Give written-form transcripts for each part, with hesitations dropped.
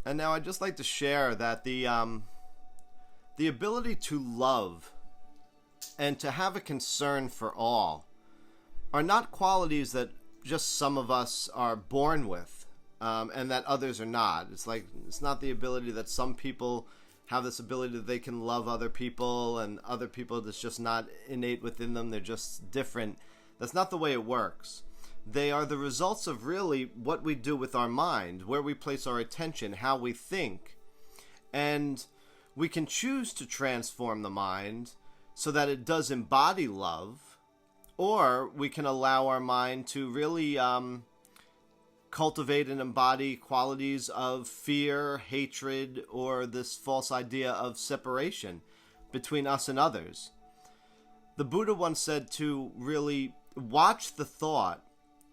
And now I'd just like to share that the ability to love and to have a concern for all are not qualities that just some of us are born with, and that others are not. It's not the ability that some people have this ability that they can love other people, and other people that's just not innate within them. They're just different. That's not the way it works. They are the results of really what we do with our mind, where we place our attention, how we think. And we can choose to transform the mind so that it does embody love, or we can allow our mind to really cultivate and embody qualities of fear, hatred, or this false idea of separation between us and others. The Buddha once said to really watch the thought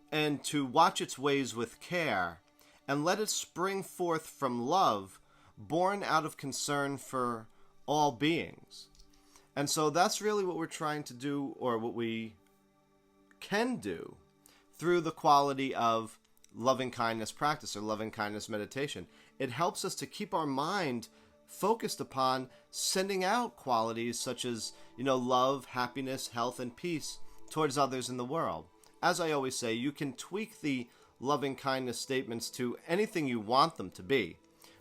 and to watch its ways with care and let it spring forth from love, born out of concern for all beings. And so that's really what we're trying to do, or what we can do, through the quality of loving kindness practice or loving kindness meditation. It helps us to keep our mind focused upon sending out qualities such as, love, happiness, health, and peace towards others in the world. As I always say, you can tweak the loving kindness statements to anything you want them to be.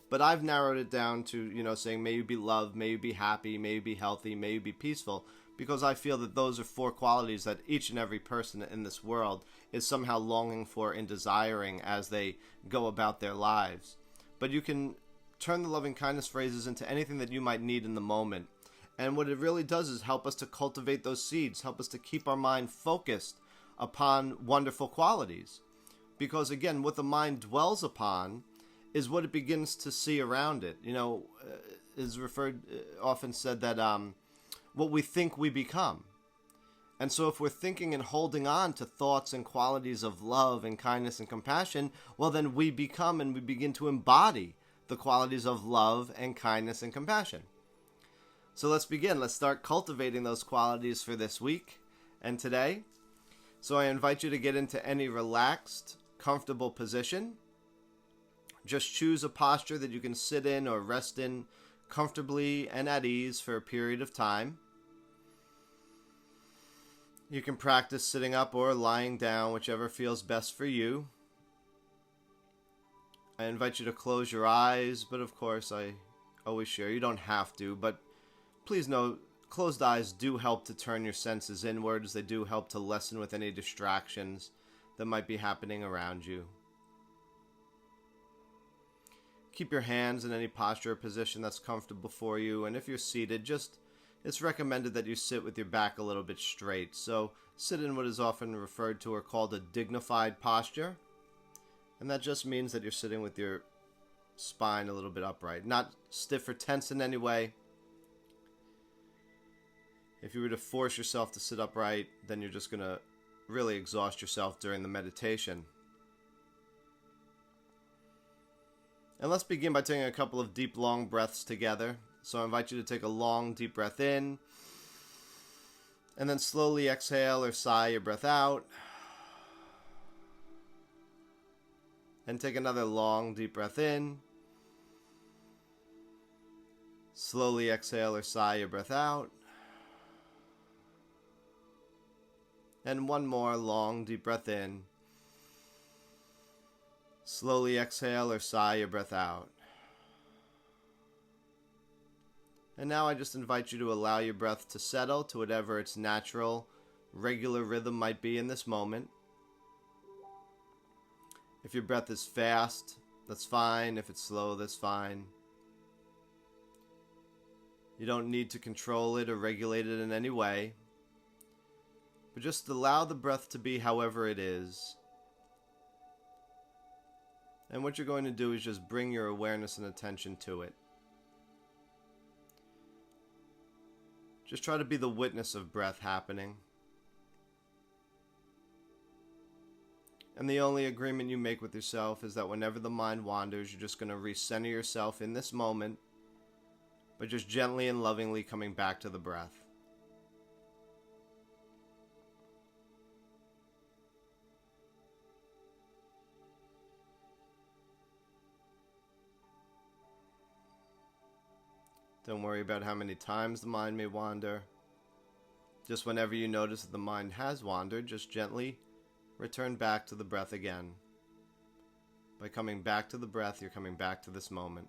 But I've narrowed it down to, saying, may you be loved, may you be happy, may you be healthy, may you be peaceful, because I feel that those are 4 qualities that each and every person in this world is somehow longing for and desiring as they go about their lives. But you can turn the loving kindness phrases into anything that you might need in the moment. And what it really does is help us to cultivate those seeds, help us to keep our mind focused upon wonderful qualities. Because again, what the mind dwells upon is what it begins to see around it. Is often said that what we think we become. And so if we're thinking and holding on to thoughts and qualities of love and kindness and compassion, well, then we become and we begin to embody the qualities of love and kindness and compassion. So let's begin. Let's start cultivating those qualities for this week and today. So I invite you to get into any relaxed, comfortable position. Just choose a posture that you can sit in or rest in comfortably and at ease for a period of time. You can practice sitting up or lying down, whichever feels best for you. I invite you to close your eyes, but of course I always share you don't have to, but please know closed eyes do help to turn your senses inwards. They do help to lessen with any distractions that might be happening around you. Keep your hands in any posture or position that's comfortable for you, and if you're seated, it's recommended that you sit with your back a little bit straight. So sit in what is often referred to or called a dignified posture, and that just means that you're sitting with your spine a little bit upright, not stiff or tense in any way. If you were to force yourself to sit upright, then you're just going to really exhaust yourself during the meditation. And let's begin by taking a couple of deep, long breaths together. So I invite you to take a long, deep breath in, and then slowly exhale or sigh your breath out. And take another long, deep breath in. Slowly exhale or sigh your breath out. And one more long, deep breath in. Slowly exhale or sigh your breath out. And now I just invite you to allow your breath to settle to whatever its natural, regular rhythm might be in this moment. If your breath is fast, that's fine. If it's slow, that's fine. You don't need to control it or regulate it in any way. But just allow the breath to be however it is. And what you're going to do is just bring your awareness and attention to it. Just try to be the witness of breath happening. And the only agreement you make with yourself is that whenever the mind wanders, you're just going to recenter yourself in this moment, but just gently and lovingly coming back to the breath. Don't worry about how many times the mind may wander. Just whenever you notice that the mind has wandered, just gently return back to the breath again. By coming back to the breath, you're coming back to this moment.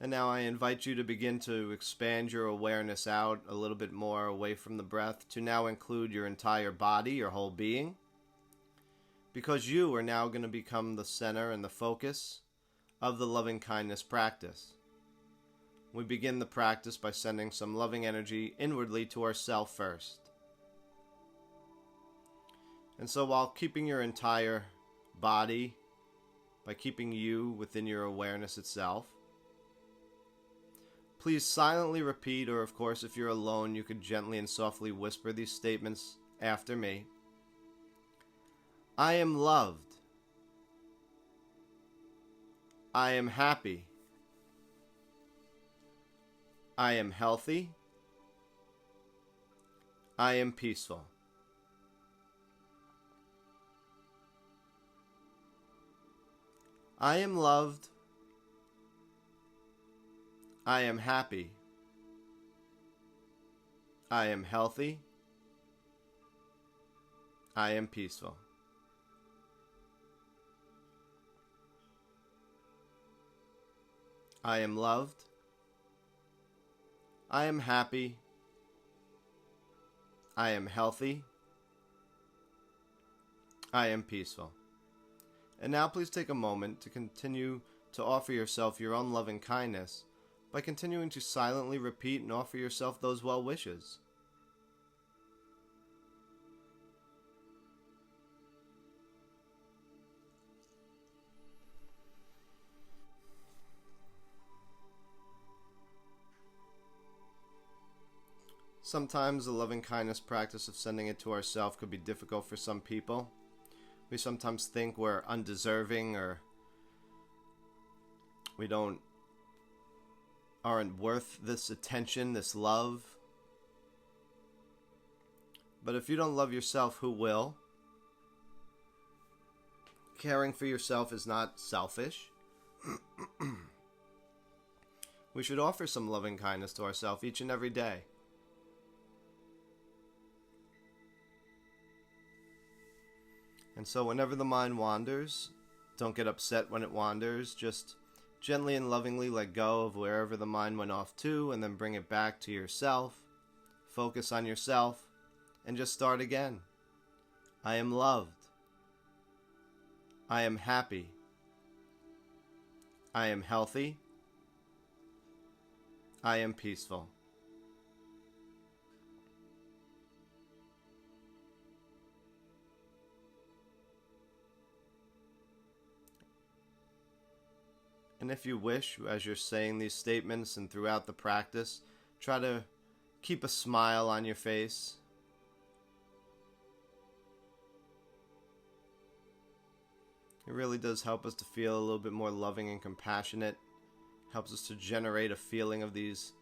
And now I invite you to begin to expand your awareness out a little bit more away from the breath to now include your entire body, your whole being. Because you are now going to become the center and the focus of the loving kindness practice. We begin the practice by sending some loving energy inwardly to ourselves first. And so while keeping your entire body, by keeping you within your awareness itself, please silently repeat, or of course if you're alone, you could gently and softly whisper these statements after me. I am loved. I am happy. I am healthy. I am peaceful. I am loved. I am happy. I am healthy. I am peaceful. I am loved. I am happy. I am healthy. I am peaceful. And now please take a moment to continue to offer yourself your own loving kindness by continuing to silently repeat and offer yourself those well wishes. Sometimes the loving kindness practice of sending it to ourselves could be difficult for some people. We sometimes think we're undeserving, or we aren't worth this attention, this love. But if you don't love yourself, who will? Caring for yourself is not selfish. We should offer some loving kindness to ourselves each and every day. And so whenever the mind wanders, don't get upset when it wanders. Just gently and lovingly let go of wherever the mind went off to, and then bring it back to yourself. Focus on yourself, and just start again. I am loved. I am happy. I am healthy. I am peaceful. And if you wish, as you're saying these statements and throughout the practice, try to keep a smile on your face. It really does help us to feel a little bit more loving and compassionate. Helps us to generate a feeling of these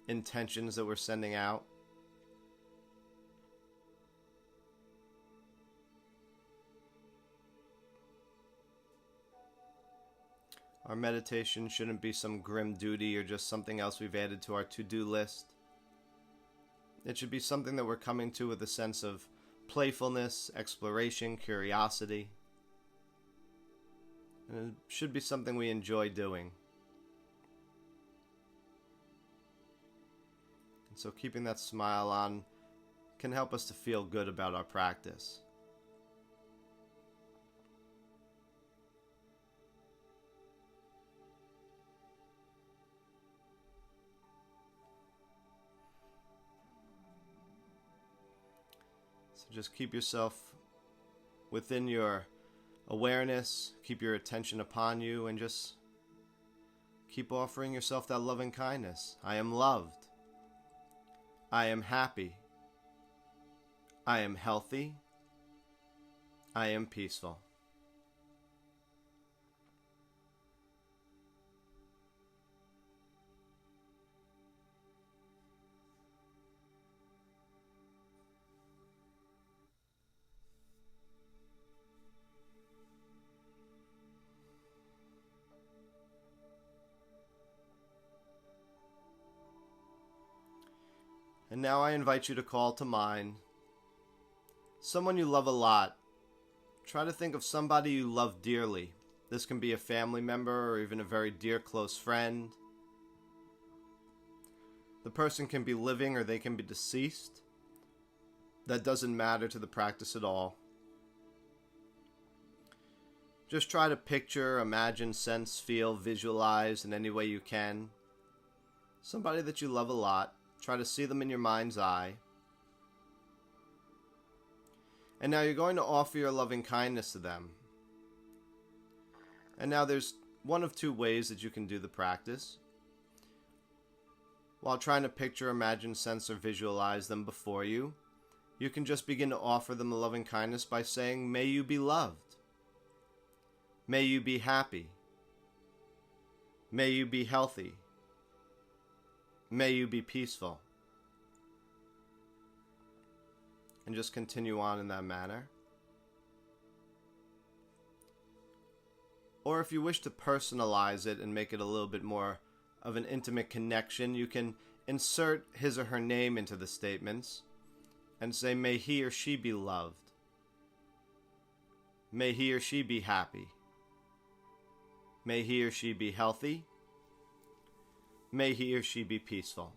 intentions that we're sending out. Our meditation shouldn't be some grim duty or just something else we've added to our to-do list. It should be something that we're coming to with a sense of playfulness, exploration, curiosity. And it should be something we enjoy doing. And so keeping that smile on can help us to feel good about our practice. So just keep yourself within your awareness, keep your attention upon you, and just keep offering yourself that loving kindness. I am loved. I am happy. I am healthy. I am peaceful. And now I invite you to call to mind someone you love a lot. Try to think of somebody you love dearly. This can be a family member or even a very dear close friend. The person can be living or they can be deceased. That doesn't matter to the practice at all. Just try to picture, imagine, sense, feel, visualize in any way you can somebody that you love a lot. Try to see them in your mind's eye. And now you're going to offer your loving kindness to them. And now there's one of two ways that you can do the practice. While trying to picture, imagine, sense, or visualize them before you, you can just begin to offer them the loving kindness by saying, "May you be loved. May you be happy. May you be healthy. May you be peaceful." And just continue on in that manner. Or if you wish to personalize it and make it a little bit more of an intimate connection, you can insert his or her name into the statements and say, "May he or she be loved. May he or she be happy. May he or she be healthy. May he or she be peaceful."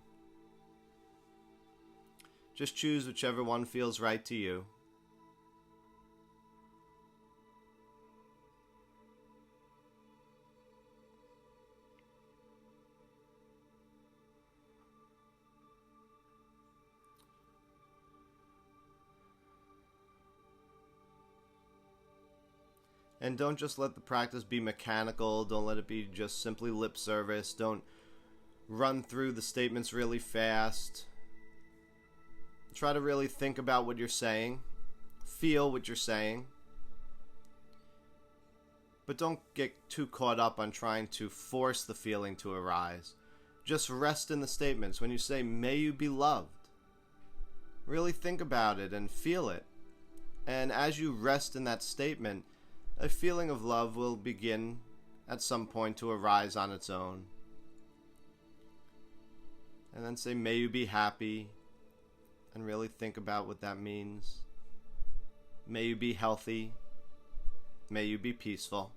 Just choose whichever one feels right to you. And don't just let the practice be mechanical. Don't let it be just simply lip service. Don't run through the statements really fast. Try to really think about what you're saying. Feel what you're saying. But don't get too caught up on trying to force the feeling to arise. Just rest in the statements. When you say, "May you be loved," really think about it and feel it. And as you rest in that statement, a feeling of love will begin at some point to arise on its own. And then say, "May you be happy," and really think about what that means. May you be healthy. May you be peaceful.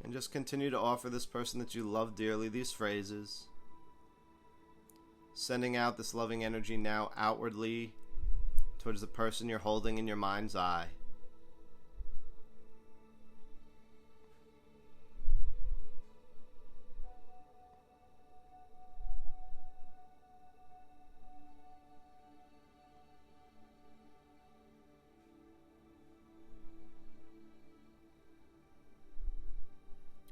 And just continue to offer this person that you love dearly these phrases. Sending out this loving energy now outwardly towards the person you're holding in your mind's eye.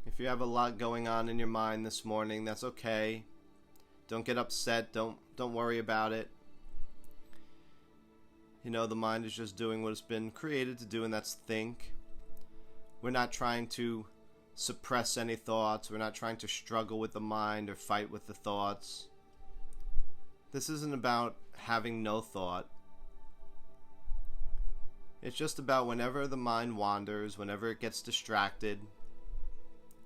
If you have a lot going on in your mind this morning, that's okay. Don't get upset. Don't worry about it. You know, the mind is just doing what it's been created to do, and that's think. We're not trying to suppress any thoughts. We're not trying to struggle with the mind or fight with the thoughts. This isn't about having no thought. It's just about whenever the mind wanders, whenever it gets distracted,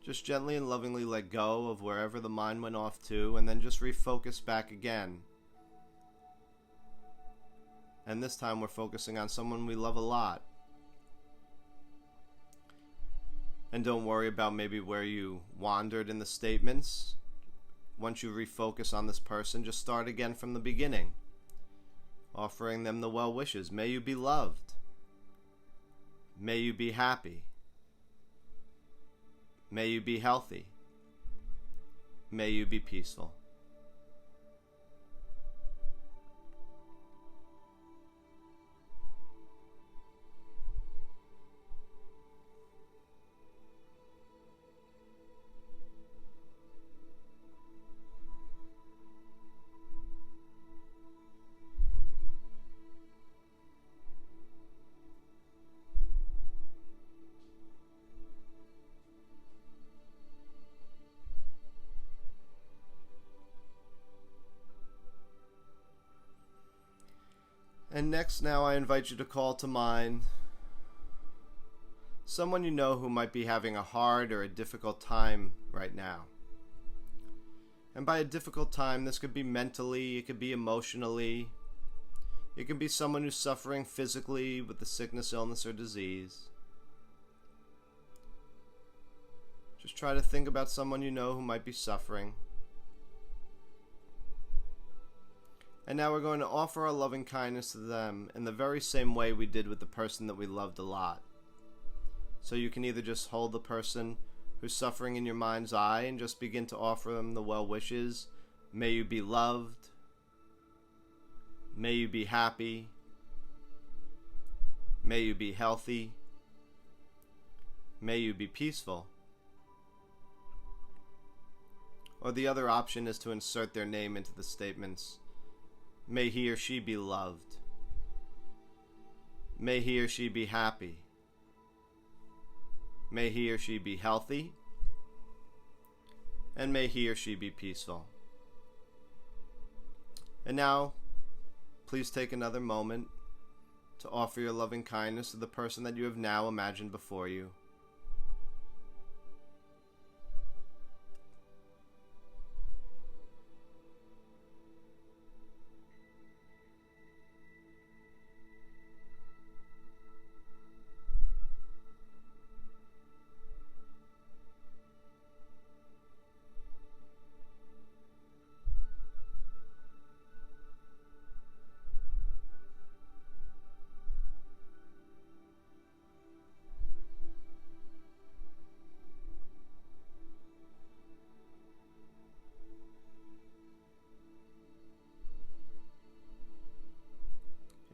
just gently and lovingly let go of wherever the mind went off to, and then just refocus back again. And this time we're focusing on someone we love a lot. And don't worry about maybe where you wandered in the statements. Once you refocus on this person, just start again from the beginning, offering them the well wishes. May you be loved. May you be happy. May you be healthy. May you be peaceful. And next, now I invite you to call to mind someone you know who might be having a hard or a difficult time right now. And by a difficult time, this could be mentally, it could be emotionally, it could be someone who's suffering physically with a sickness, illness, or disease. Just try to think about someone you know who might be suffering. And now we're going to offer our loving kindness to them in the very same way we did with the person that we loved a lot. So you can either just hold the person who's suffering in your mind's eye and just begin to offer them the well wishes. May you be loved. May you be happy. May you be healthy. May you be peaceful. Or the other option is to insert their name into the statements. May he or she be loved. May he or she be happy. May he or she be healthy. And may he or she be peaceful. And now, please take another moment to offer your loving kindness to the person that you have now imagined before you.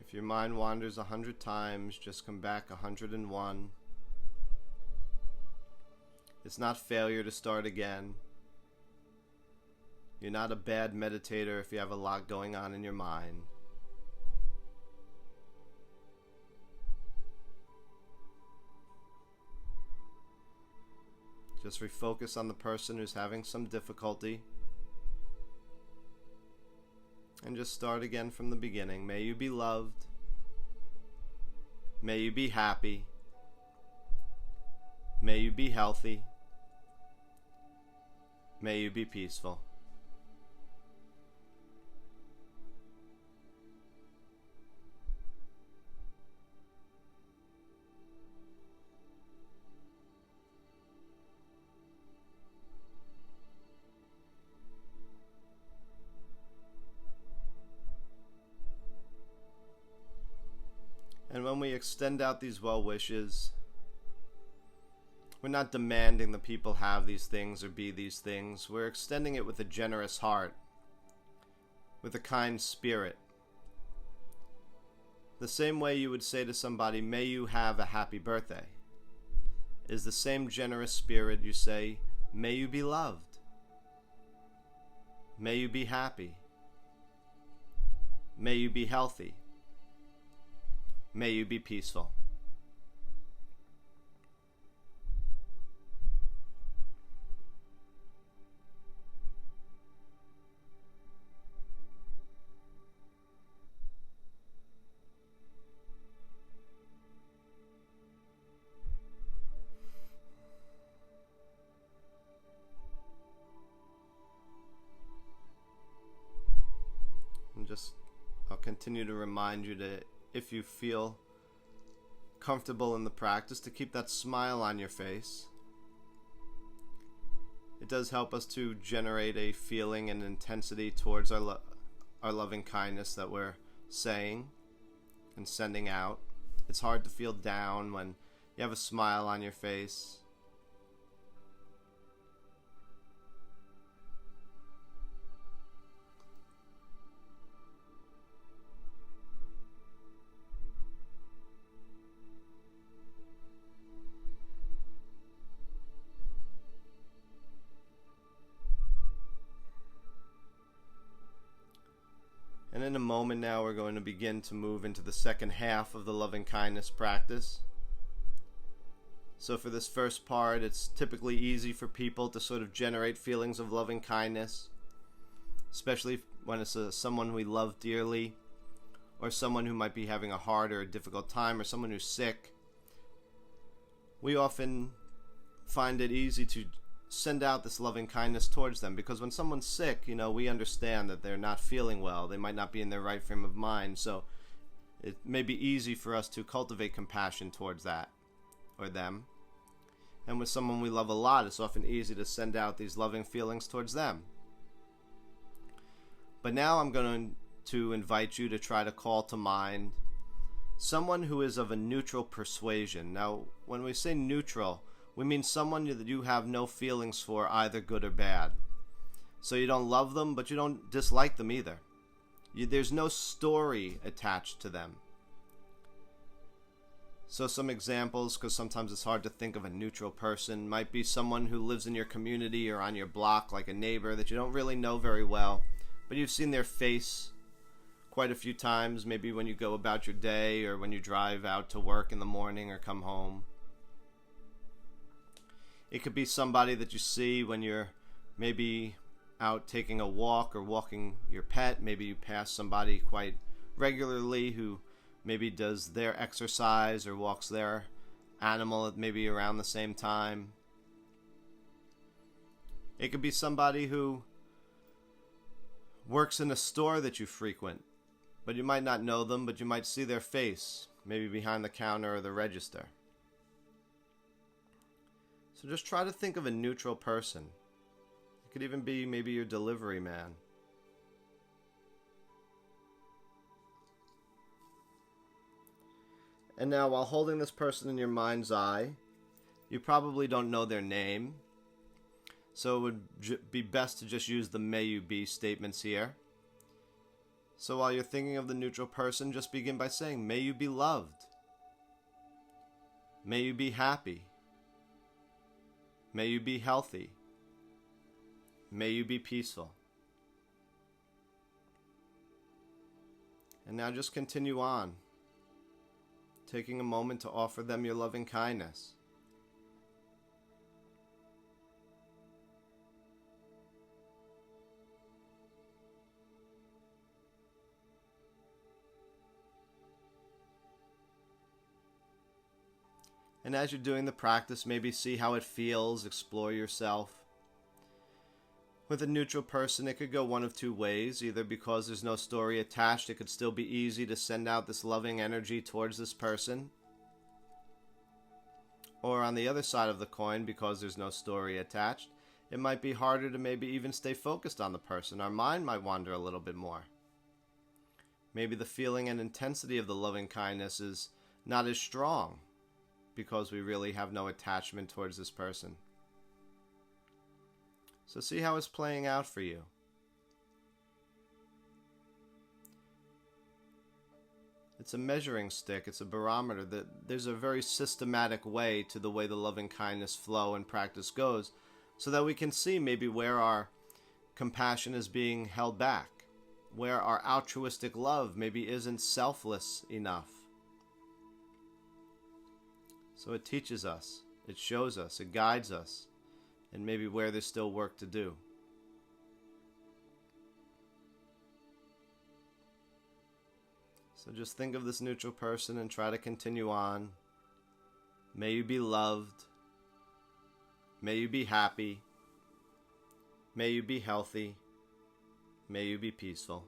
If your mind wanders 100 times, just come back 101. It's not failure to start again. You're not a bad meditator if you have a lot going on in your mind. Just refocus on the person who's having some difficulty. And just start again from the beginning. May you be loved. May you be happy. May you be healthy. May you be peaceful. And when we extend out these well wishes, we're not demanding the people have these things or be these things. We're extending it with a generous heart, with a kind spirit. The same way you would say to somebody, may you have a happy birthday, is the same generous spirit you say, may you be loved. May you be happy. May you be healthy. May you be peaceful. And I'll continue to remind you to, if you feel comfortable in the practice, to keep that smile on your face. It does help us to generate a feeling and intensity towards our loving kindness that we're saying and sending out. It's hard to feel down when you have a smile on your face. And in a moment now, we're going to begin to move into the second half of the loving kindness practice. So for this first part, it's typically easy for people to sort of generate feelings of loving kindness, especially when it's someone we love dearly, or someone who might be having a hard or a difficult time, or someone who's sick. we often find it easy to send out this loving kindness towards them, because when someone's sick, we understand that they're not feeling well. They might not be in their right frame of mind, so it may be easy for us to cultivate compassion towards that or them. And with someone we love a lot, it's often easy to send out these loving feelings towards them. But now I'm going to invite you to try to call to mind someone who is of a neutral persuasion. Now, when we say neutral, we mean someone that you have no feelings for, either good or bad. So you don't love them, but you don't dislike them either. There's no story attached to them. So some examples, because sometimes it's hard to think of a neutral person, might be someone who lives in your community or on your block, like a neighbor that you don't really know very well, but you've seen their face quite a few times, maybe when you go about your day or when you drive out to work in the morning or come home. It could be somebody that you see when you're maybe out taking a walk or walking your pet. Maybe you pass somebody quite regularly who maybe does their exercise or walks their animal at maybe around the same time. It could be somebody who works in a store that you frequent, but you might not know them, but you might see their face, maybe behind the counter or the register. So just try to think of a neutral person. It could even be maybe your delivery man. And now, while holding this person in your mind's eye, you probably don't know their name, so it would be best to just use the may you be statements here. So while you're thinking of the neutral person, just begin by saying, may you be loved. May you be happy. May you be healthy. May you be peaceful. And now just continue on, taking a moment to offer them your loving kindness. And as you're doing the practice, maybe see how it feels, explore yourself. With a neutral person, it could go one of two ways. Either because there's no story attached, it could still be easy to send out this loving energy towards this person. Or on the other side of the coin, because there's no story attached, it might be harder to maybe even stay focused on the person. Our mind might wander a little bit more. Maybe the feeling and intensity of the loving kindness is not as strong, because we really have no attachment towards this person. So see how it's playing out for you. It's a measuring stick, it's a barometer. There's a very systematic way to the way the loving kindness flow and practice goes, so that we can see maybe where our compassion is being held back, where our altruistic love maybe isn't selfless enough. So it teaches us, it shows us, it guides us, and maybe where there's still work to do. So just think of this neutral person and try to continue on. May you be loved. May you be happy. May you be healthy. May you be peaceful.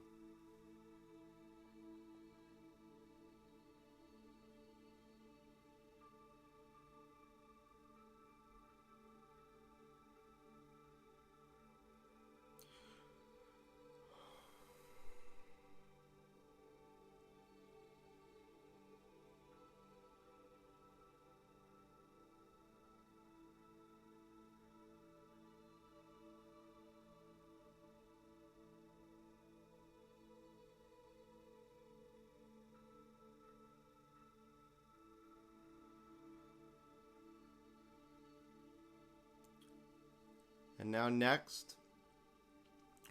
And now next,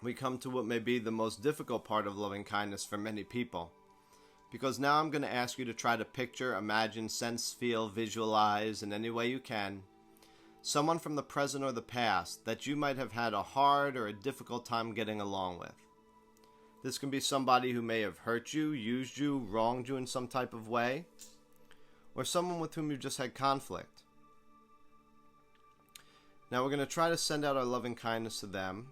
we come to what may be the most difficult part of loving kindness for many people. Because now I'm going to ask you to try to picture, imagine, sense, feel, visualize, in any way you can, someone from the present or the past that you might have had a hard or a difficult time getting along with. This can be somebody who may have hurt you, used you, wronged you in some type of way, or someone with whom you just had conflict. Now we're going to try to send out our loving kindness to them.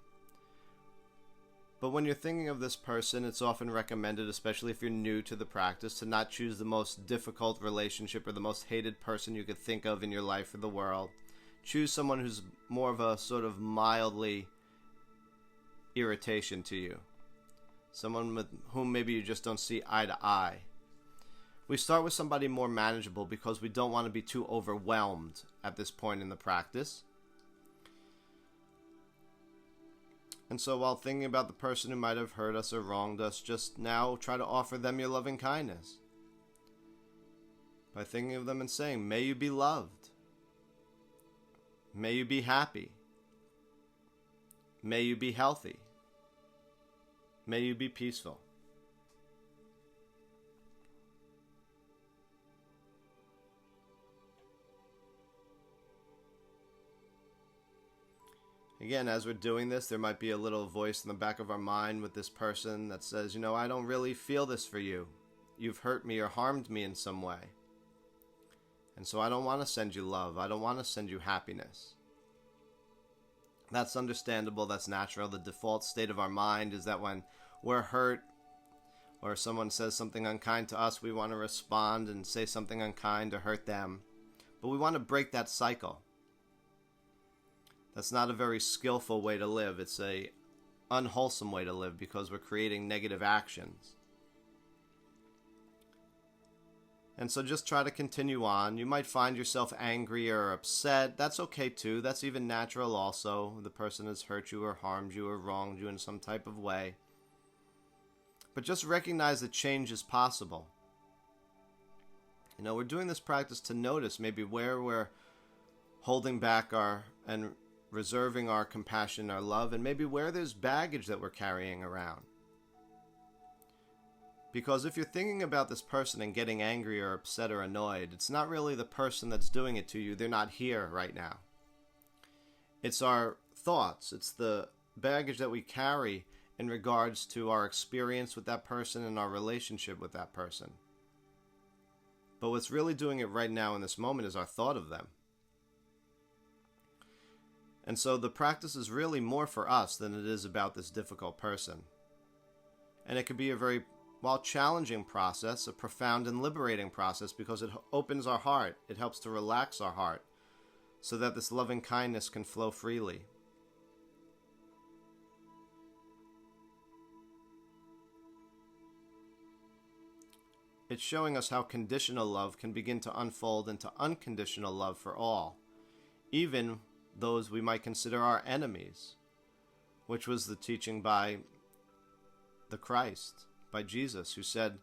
But when you're thinking of this person, it's often recommended, especially if you're new to the practice, to not choose the most difficult relationship or the most hated person you could think of in your life or the world. Choose someone who's more of a sort of mildly irritation to you. Someone with whom maybe you just don't see eye to eye. We start with somebody more manageable because we don't want to be too overwhelmed at this point in the practice. And so while thinking about the person who might have hurt us or wronged us, just now try to offer them your loving kindness. By thinking of them and saying, may you be loved. May you be happy. May you be healthy. May you be peaceful. Again, as we're doing this, there might be a little voice in the back of our mind with this person that says, you know, I don't really feel this for you. You've hurt me or harmed me in some way. And so I don't want to send you love. I don't want to send you happiness. That's understandable. That's natural. The default state of our mind is that when we're hurt or someone says something unkind to us, we want to respond and say something unkind to hurt them. But we want to break that cycle. That's not a very skillful way to live. It's a unwholesome way to live because we're creating negative actions. And so just try to continue on. You might find yourself angry or upset. That's okay too. That's even natural also. The person has hurt you or harmed you or wronged you in some type of way. But just recognize that change is possible. You know, we're doing this practice to notice maybe where we're holding back and reserving our compassion, our love, and maybe where there's baggage that we're carrying around. Because if you're thinking about this person and getting angry or upset or annoyed, it's not really the person that's doing it to you. They're not here right now. It's our thoughts. It's the baggage that we carry in regards to our experience with that person and our relationship with that person. But what's really doing it right now in this moment is our thought of them. And so the practice is really more for us than it is about this difficult person. And it can be a very, while challenging process, a profound and liberating process because it opens our heart. It helps to relax our heart so that this loving kindness can flow freely. It's showing us how conditional love can begin to unfold into unconditional love for all, even those we might consider our enemies, which was the teaching by the Christ, by Jesus, who said,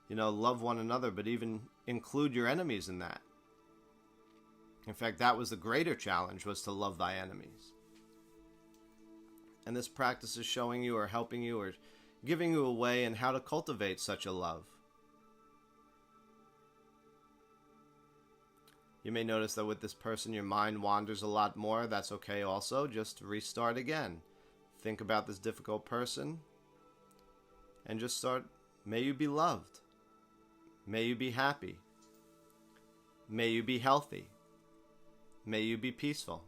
you know, love one another, but even include your enemies in that. In fact, that was the greater challenge, was to love thy enemies. And this practice is showing you or helping you or giving you a way in how to cultivate such a love. You may notice that with this person, your mind wanders a lot more. That's okay also. Just restart again. Think about this difficult person and just start, may you be loved. May you be happy. May you be healthy. May you be peaceful.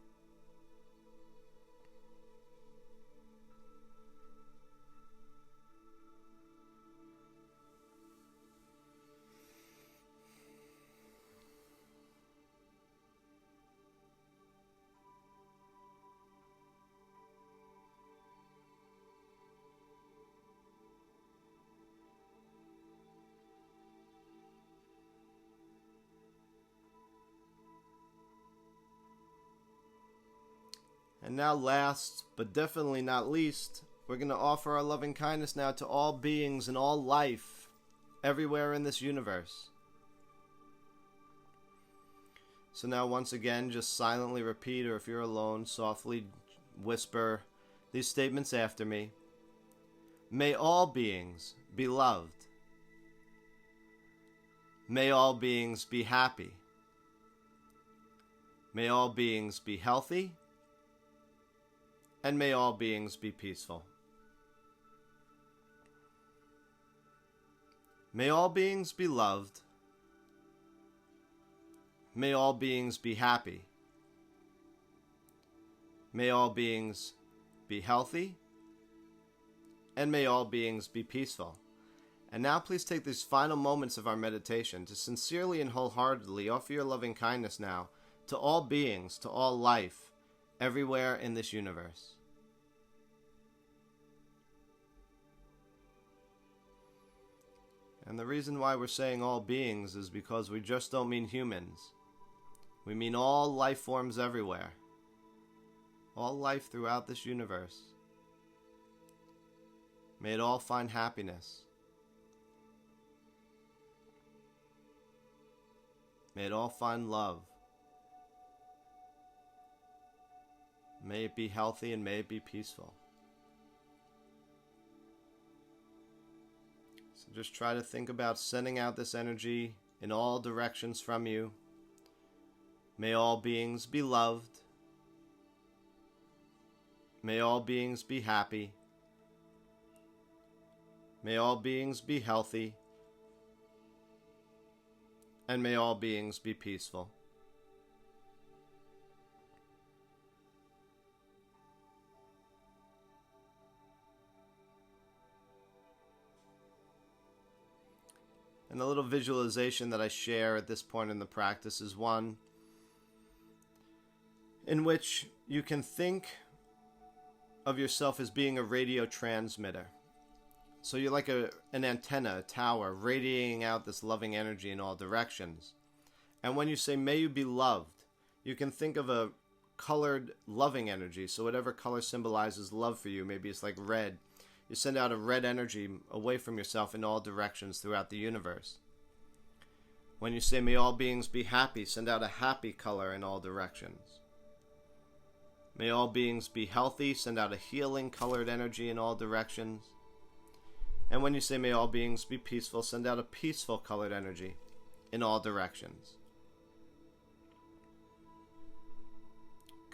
And now last, but definitely not least, we're going to offer our loving kindness now to all beings and all life, everywhere in this universe. So now once again, just silently repeat, or if you're alone, softly whisper these statements after me. May all beings be loved. May all beings be happy. May all beings be healthy. And may all beings be peaceful. May all beings be loved. May all beings be happy. May all beings be healthy, and may all beings be peaceful. And now please take these final moments of our meditation to sincerely and wholeheartedly offer your loving kindness now to all beings, to all life, everywhere in this universe. And the reason why we're saying all beings is because we just don't mean humans. We mean all life forms everywhere. All life throughout this universe. May it all find happiness. May it all find love. May it be healthy and may it be peaceful. So just try to think about sending out this energy in all directions from you. May all beings be loved. May all beings be happy. May all beings be healthy. And may all beings be peaceful. And the little visualization that I share at this point in the practice is one in which you can think of yourself as being a radio transmitter. So you're like an antenna, a tower, radiating out this loving energy in all directions. And when you say, may you be loved, you can think of a colored loving energy. So whatever color symbolizes love for you, maybe it's like red. You send out a red energy away from yourself in all directions throughout the universe. When you say, may all beings be happy, send out a happy color in all directions. May all beings be healthy, send out a healing colored energy in all directions. And when you say, may all beings be peaceful, send out a peaceful colored energy in all directions.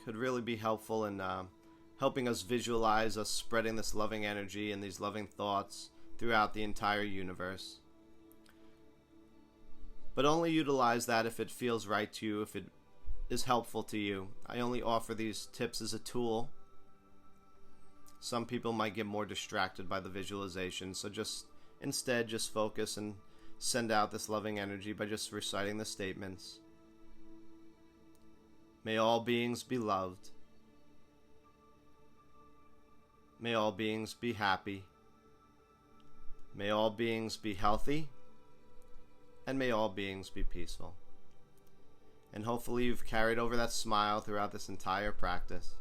Could really be helpful in helping us visualize us spreading this loving energy and these loving thoughts throughout the entire universe. But only utilize that if it feels right to you, if it is helpful to you. I only offer these tips as a tool. Some people might get more distracted by the visualization, so instead just focus and send out this loving energy by just reciting the statements. May all beings be loved. May all beings be happy. May all beings be healthy. And may all beings be peaceful. And hopefully you've carried over that smile throughout this entire practice.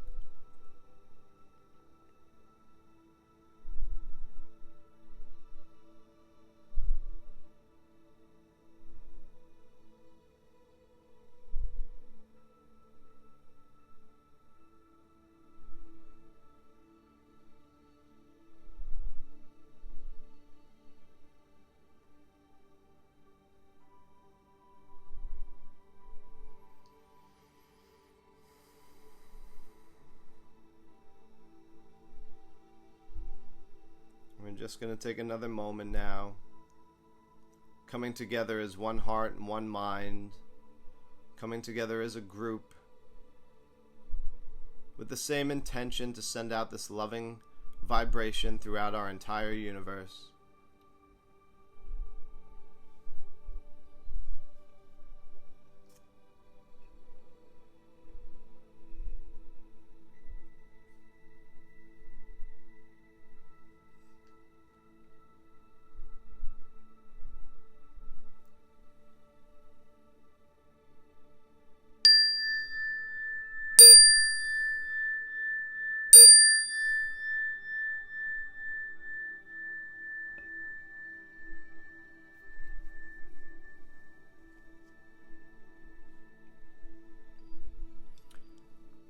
We're just going to take another moment now, coming together as one heart and one mind, coming together as a group with the same intention to send out this loving vibration throughout our entire universe.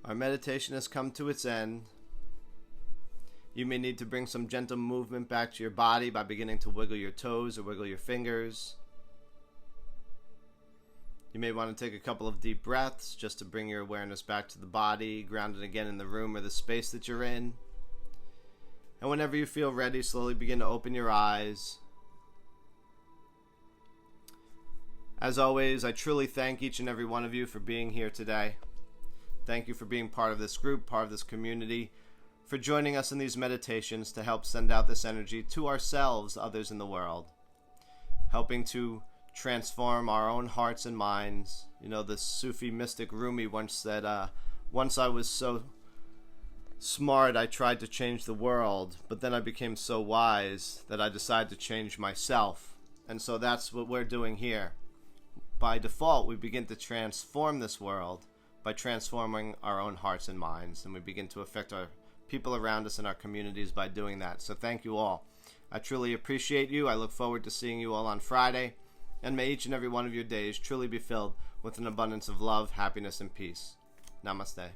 Our meditation has come to its end. You may need to bring some gentle movement back to your body by beginning to wiggle your toes or wiggle your fingers. You may want to take a couple of deep breaths just to bring your awareness back to the body, grounded again in the room or the space that you're in. And whenever you feel ready, slowly begin to open your eyes. As always, I truly thank each and every one of you for being here today. Thank you for being part of this group, part of this community, for joining us in these meditations to help send out this energy to ourselves, others in the world, helping to transform our own hearts and minds. You know, the Sufi mystic Rumi once said, once I was so smart I tried to change the world, but then I became so wise that I decided to change myself. And so that's what we're doing here. By default, we begin to transform this world by transforming our own hearts and minds, and we begin to affect our people around us and our communities by doing that. So thank you all. I truly appreciate you. I look forward to seeing you all on Friday, and may each and every one of your days truly be filled with an abundance of love, happiness, and peace. Namaste.